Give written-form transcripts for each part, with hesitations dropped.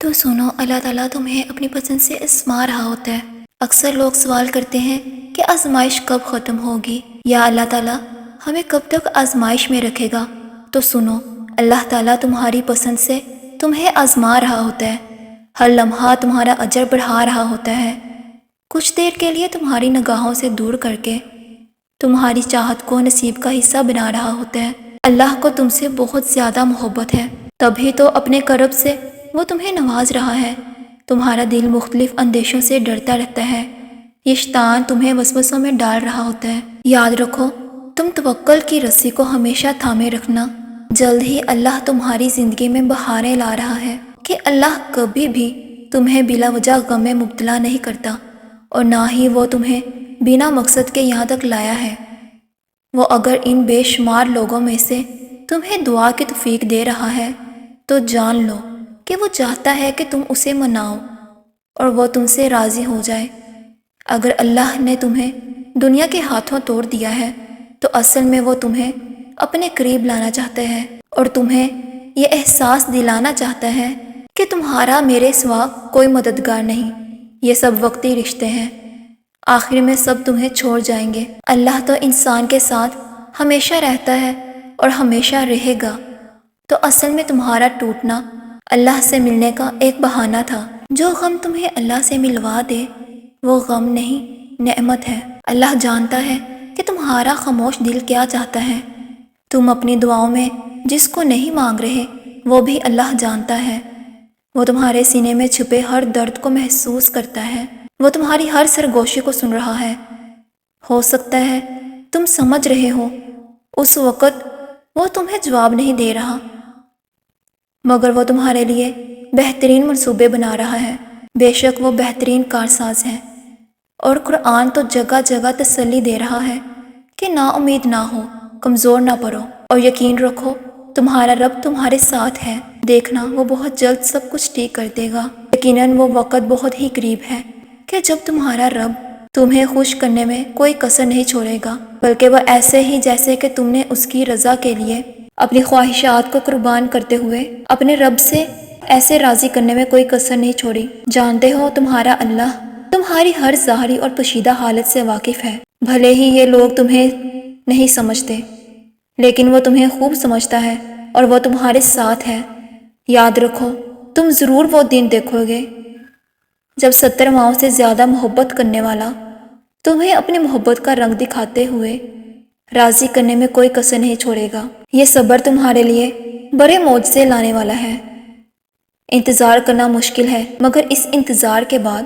تو سنو، اللہ تعالیٰ تمہیں اپنی پسند سے آزما رہا ہوتا ہے۔ اکثر لوگ سوال کرتے ہیں کہ آزمائش کب ختم ہوگی، یا اللہ تعالیٰ ہمیں کب تک آزمائش میں رکھے گا۔ تو سنو، اللہ تعالیٰ تمہاری پسند سے تمہیں آزما رہا ہوتا ہے، ہر لمحہ تمہارا اجر بڑھا رہا ہوتا ہے، کچھ دیر کے لیے تمہاری نگاہوں سے دور کر کے تمہاری چاہت کو نصیب کا حصہ بنا رہا ہوتا ہے۔ اللہ کو تم سے بہت زیادہ محبت ہے، تبھی تو اپنے کرب سے وہ تمہیں نواز رہا ہے۔ تمہارا دل مختلف اندیشوں سے ڈرتا رہتا ہے، یہ شیطان تمہیں وسوسوں میں ڈال رہا ہوتا ہے۔ یاد رکھو، تم توکل کی رسی کو ہمیشہ تھامے رکھنا، جلد ہی اللہ تمہاری زندگی میں بہاریں لا رہا ہے، کہ اللہ کبھی بھی تمہیں بلا وجہ غم میں مبتلا نہیں کرتا، اور نہ ہی وہ تمہیں بنا مقصد کے یہاں تک لایا ہے۔ وہ اگر ان بے شمار لوگوں میں سے تمہیں دعا کی توفیق دے رہا ہے تو جان لو کہ وہ چاہتا ہے کہ تم اسے مناؤ اور وہ تم سے راضی ہو جائے۔ اگر اللہ نے تمہیں دنیا کے ہاتھوں توڑ دیا ہے تو اصل میں وہ تمہیں اپنے قریب لانا چاہتا ہے، اور تمہیں یہ احساس دلانا چاہتا ہے کہ تمہارا میرے سوا کوئی مددگار نہیں، یہ سب وقتی رشتے ہیں، آخر میں سب تمہیں چھوڑ جائیں گے۔ اللہ تو انسان کے ساتھ ہمیشہ رہتا ہے اور ہمیشہ رہے گا، تو اصل میں تمہارا ٹوٹنا اللہ سے ملنے کا ایک بہانہ تھا۔ جو غم تمہیں اللہ سے ملوا دے وہ غم نہیں، نعمت ہے۔ اللہ جانتا ہے کہ تمہارا خاموش دل کیا چاہتا ہے، تم اپنی دعاؤں میں جس کو نہیں مانگ رہے وہ بھی اللہ جانتا ہے۔ وہ تمہارے سینے میں چھپے ہر درد کو محسوس کرتا ہے، وہ تمہاری ہر سرگوشی کو سن رہا ہے۔ ہو سکتا ہے تم سمجھ رہے ہو اس وقت وہ تمہیں جواب نہیں دے رہا، مگر وہ تمہارے لیے بہترین منصوبے بنا رہا ہے۔ بے شک وہ بہترین کارساز ہے، اور قرآن تو جگہ جگہ تسلی دے رہا ہے کہ نا امید نہ ہو، کمزور نہ پڑو، اور یقین رکھو تمہارا رب تمہارے ساتھ ہے۔ دیکھنا وہ بہت جلد سب کچھ ٹھیک کر دے گا۔ یقیناً وہ وقت بہت ہی قریب ہے کہ جب تمہارا رب تمہیں خوش کرنے میں کوئی کسر نہیں چھوڑے گا، بلکہ وہ ایسے ہی جیسے کہ تم نے اس کی رضا کے لیے اپنی خواہشات کو قربان کرتے ہوئے اپنے رب سے ایسے راضی کرنے میں کوئی کسر نہیں چھوڑی۔ جانتے ہو تمہارا اللہ تمہاری ہر ظاہری اور پوشیدہ حالت سے واقف ہے، بھلے ہی یہ لوگ تمہیں نہیں سمجھتے، لیکن وہ تمہیں خوب سمجھتا ہے اور وہ تمہارے ساتھ ہے۔ یاد رکھو تم ضرور وہ دن دیکھو گے جب 70 ماؤں سے زیادہ محبت کرنے والا تمہیں اپنی محبت کا رنگ دکھاتے ہوئے راضی کرنے میں کوئی کسر نہیں چھوڑے گا۔ یہ صبر تمہارے لیے بڑے معجزے لانے والا ہے۔ انتظار کرنا مشکل ہے، مگر اس انتظار کے بعد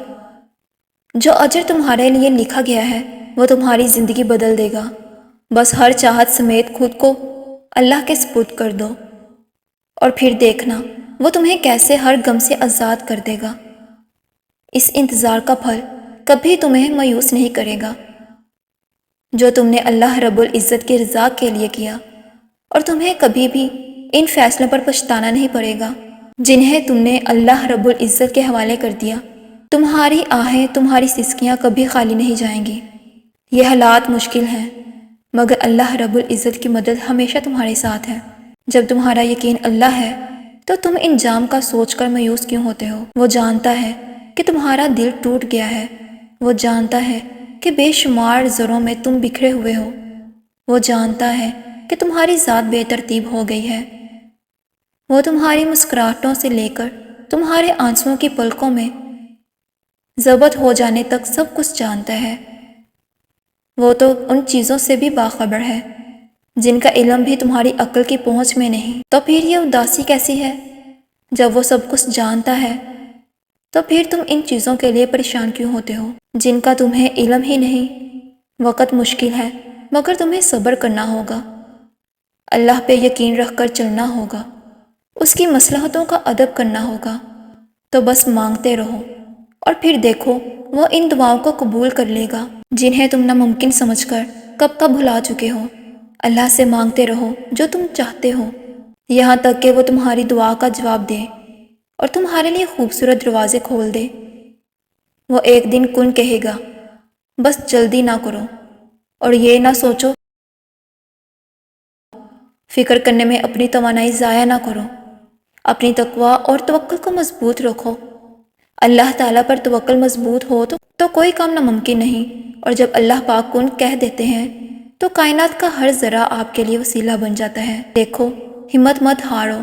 جو اجر تمہارے لیے لکھا گیا ہے وہ تمہاری زندگی بدل دے گا۔ بس ہر چاہت سمیت خود کو اللہ کے سپرد کر دو، اور پھر دیکھنا وہ تمہیں کیسے ہر غم سے آزاد کر دے گا۔ اس انتظار کا پھل کبھی تمہیں مایوس نہیں کرے گا، جو تم نے اللہ رب العزت کی رضا کے لیے کیا، اور تمہیں کبھی بھی ان فیصلوں پر پچھتانا نہیں پڑے گا جنہیں تم نے اللہ رب العزت کے حوالے کر دیا۔ تمہاری آہیں، تمہاری سسکیاں کبھی خالی نہیں جائیں گی۔ یہ حالات مشکل ہیں، مگر اللہ رب العزت کی مدد ہمیشہ تمہارے ساتھ ہے۔ جب تمہارا یقین اللہ ہے تو تم انجام کا سوچ کر مایوس کیوں ہوتے ہو؟ وہ جانتا ہے کہ تمہارا دل ٹوٹ گیا ہے، وہ جانتا ہے کہ بے شمار زروں میں تم بکھرے ہوئے ہو، وہ جانتا ہے کہ تمہاری ذات بے ترتیب ہو گئی ہے، وہ تمہاری مسکراہٹوں سے لے کر تمہارے آنسوؤں کی پلکوں میں ضبط ہو جانے تک سب کچھ جانتا ہے۔ وہ تو ان چیزوں سے بھی باخبر ہے جن کا علم بھی تمہاری عقل کی پہنچ میں نہیں، تو پھر یہ اداسی کیسی ہے؟ جب وہ سب کچھ جانتا ہے تو پھر تم ان چیزوں کے لیے پریشان کیوں ہوتے ہو جن کا تمہیں علم ہی نہیں؟ وقت مشکل ہے، مگر تمہیں صبر کرنا ہوگا، اللہ پہ یقین رکھ کر چلنا ہوگا، اس کی مصلحتوں کا ادب کرنا ہوگا۔ تو بس مانگتے رہو، اور پھر دیکھو وہ ان دعاؤں کو قبول کر لے گا جنہیں تم ناممکن سمجھ کر کب کب بھلا چکے ہو۔ اللہ سے مانگتے رہو جو تم چاہتے ہو، یہاں تک کہ وہ تمہاری دعا کا جواب دے اور تمہارے لیے خوبصورت دروازے کھول دے۔ وہ ایک دن کن کہے گا، بس جلدی نہ کرو، اور یہ نہ سوچو، فکر کرنے میں اپنی توانائی ضائع نہ کرو۔ اپنی تقوی اور توکل کو مضبوط رکھو۔ اللہ تعالیٰ پر توکل مضبوط ہو تو کوئی کام ناممکن نہیں، اور جب اللہ پاک کن کہہ دیتے ہیں تو کائنات کا ہر ذرہ آپ کے لیے وسیلہ بن جاتا ہے۔ دیکھو، ہمت مت ہارو،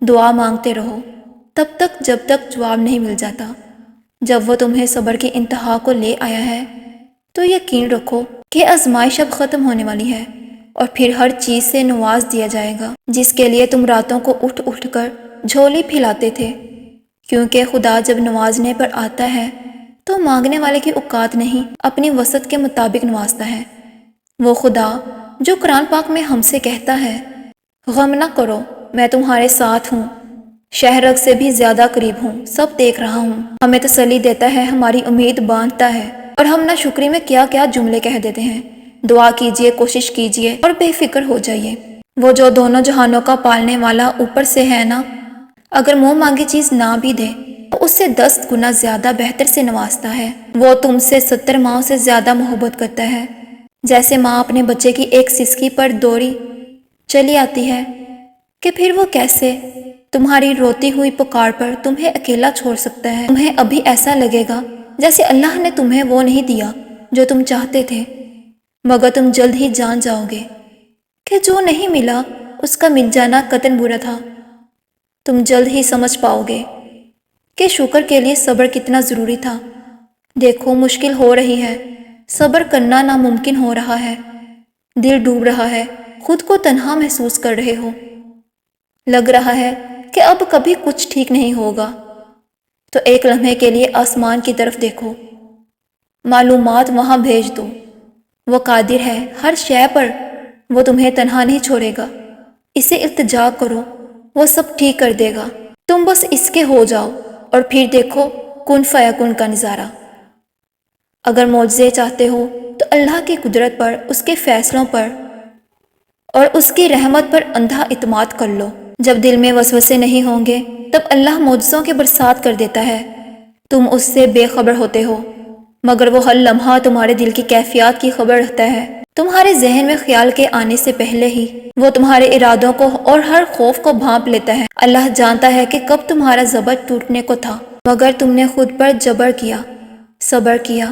دعا مانگتے رہو تب تک جب تک جواب نہیں مل جاتا۔ جب وہ تمہیں صبر کی انتہا کو لے آیا ہے تو یقین رکھو کہ آزمائش اب ختم ہونے والی ہے، اور پھر ہر چیز سے نواز دیا جائے گا جس کے لیے تم راتوں کو اٹھ اٹھ کر جھولی پھیلاتے تھے، کیونکہ خدا جب نوازنے پر آتا ہے تو مانگنے والے کی اوقات نہیں، اپنی وسعت کے مطابق نوازتا ہے۔ وہ خدا جو قرآن پاک میں ہم سے کہتا ہے، غم نہ کرو، میں تمہارے ساتھ ہوں، شہرگ سے بھی زیادہ قریب ہوں، سب دیکھ رہا ہوں، ہمیں تسلی دیتا ہے، ہماری امید باندھتا ہے، اور ہم نہ شکری میں کیا کیا جملے کہہ دیتے ہیں۔ دعا کیجئے، کوشش کیجئے اور بے فکر ہو جائیے۔ وہ جو دونوں جہانوں کا پالنے والا اوپر سے ہے نا، اگر منہ مانگی چیز نہ بھی دے تو اس سے 10 گنا زیادہ بہتر سے نوازتا ہے۔ وہ تم سے 70 ماؤں سے زیادہ محبت کرتا ہے۔ جیسے ماں اپنے بچے کی ایک سسکی پر دوڑی چلی آتی ہے کہ پھر وہ کیسے تمہاری روتی ہوئی پکار پر تمہیں اکیلا چھوڑ سکتا ہے۔ تمہیں ابھی ایسا لگے گا جیسے اللہ نے تمہیں وہ نہیں دیا جو تم چاہتے تھے، مگر تم جلد ہی جان جاؤ گے کہ جو نہیں ملا اس کا مل جانا قطعاً برا تھا۔ تم جلد ہی سمجھ پاؤ گے کہ شکر کے لیے صبر کتنا ضروری تھا۔ دیکھو، مشکل ہو رہی ہے، صبر کرنا ناممکن ہو رہا ہے، دل ڈوب رہا ہے، خود کو تنہا محسوس کر رہے ہو، لگ رہا ہے کہ اب کبھی کچھ ٹھیک نہیں ہوگا، تو ایک لمحے کے لیے آسمان کی طرف دیکھو، معلومات وہاں بھیج دو۔ وہ قادر ہے ہر شے پر، وہ تمہیں تنہا نہیں چھوڑے گا۔ اسے التجا کرو، وہ سب ٹھیک کر دے گا، تم بس اس کے ہو جاؤ، اور پھر دیکھو کن فیکن کا نظارہ۔ اگر معجزے چاہتے ہو تو اللہ کی قدرت پر، اس کے فیصلوں پر اور اس کی رحمت پر اندھا اعتماد کر لو۔ جب دل میں وسوسے نہیں ہوں گے تب اللہ معجزوں کے برسات کر دیتا ہے۔ تم اس سے بے خبر ہوتے ہو، مگر وہ ہر لمحہ تمہارے دل کی کیفیات کی خبر رکھتا ہے۔ تمہارے ذہن میں خیال کے آنے سے پہلے ہی وہ تمہارے ارادوں کو اور ہر خوف کو بھانپ لیتا ہے۔ اللہ جانتا ہے کہ کب تمہارا زبر ٹوٹنے کو تھا، مگر تم نے خود پر جبر کیا، صبر کیا